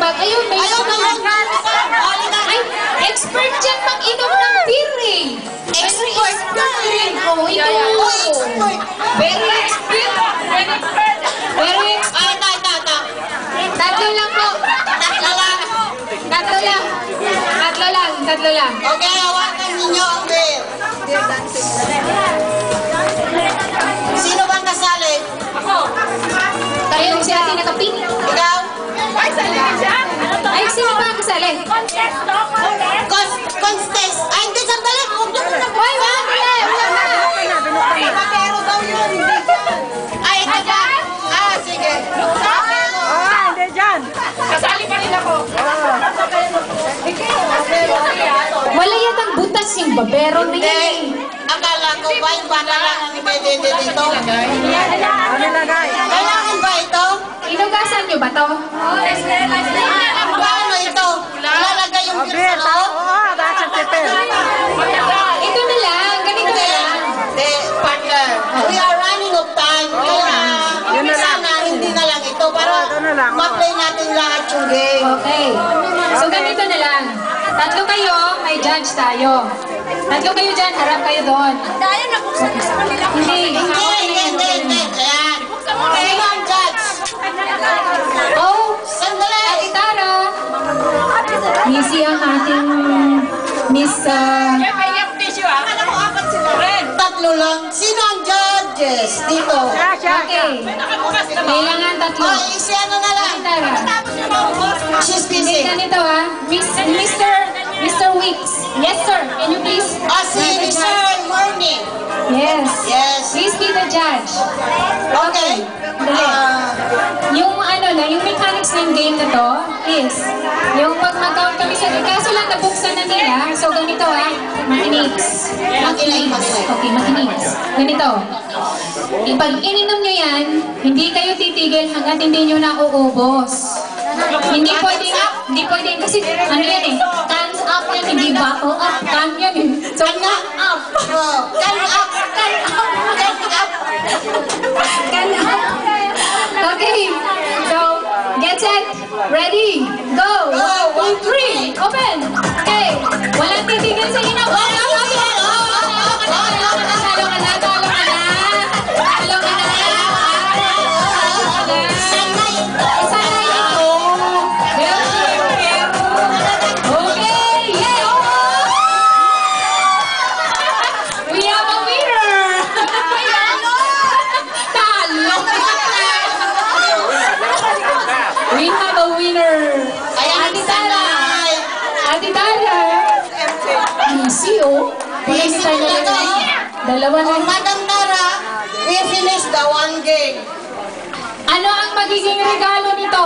bag. Ayun, may Ay, expert dyan mag-inom ng beer eh. Expert na rin. Oh, ito. Expert. Very expert. Very expert. Tatlo lang po. Tatlo lang. Okay, hawakan ninyo ang beer. Sino bang kasali? Tayo si ate nakapin. Ikaw? Ay, sino ba ang kasali? Contest. Ay, hindi, sandali. Huwag na muna. Hoy, wala na. Pero daw yun. Ay, ito ba? Ah, sige. Hindi dyan. Kasali pa rin ako. Wala yatang butas yung babero na yan eh. Akala ko ba yung bata lang ang ibedede dito? Ano nilagay? Kailangan ba ito? Inugasan nyo ba to? Paano ito? Lalagay yung beer sa loob? Oo, bakit pipil? Ito na lang, ganito na lang. Hindi, partner. We are running of time. Kaya, Yun na lang. sana hindi na lang ito para Ito na lang. ma-play natin lahat yung game. Okay. So ganito na lang. Tatlo kayo, may judge tayo. Tatlo kayo dyan, harap kayo doon. Dahil nabuksan na sa kanila. Hindi. Hindi. Ayan. Sino ang judge? Oh, Sandali. Ate Tara. Missy ang ating Miss... May yung tissue ah. Alam mo, apat sila. Ren. Tatlo lang. Sino ang judges dito? Okay. Nakabukas na ba? Kailangan tatlo. Oh, isi ano na lang. Ate Tara. Tapos na maubos. She's Hindi, busy. ganito Mr. Weeks. Yes, sir. Can you please? Si Sir Morning. Yes. Yes. Please be the judge. Okay. Dali. Yung ano na, yung mechanics ng game na to is, yung pag mag-count kami sa kaso lang nabuksan na nila, so ganito makiniks. Okay, makiniks. Ganito. Pag ininom nyo yan, hindi kayo titigil hanggat hindi nyo nauubos. Hindi pwede kasi ano yan eh, cans up yan, hindi bottle up, can yan eh. So, Can up. Can up. Can up. Okay, so, get set, ready, go! 1, 2, 3, open! Okay, walang titigil sa inyo. We have a winner! Ayan, Ate Tara! Easy, oh. Easy na to. Dalawa na. Madam Tara, we finished the one game. Ano ang magiging regalo nito?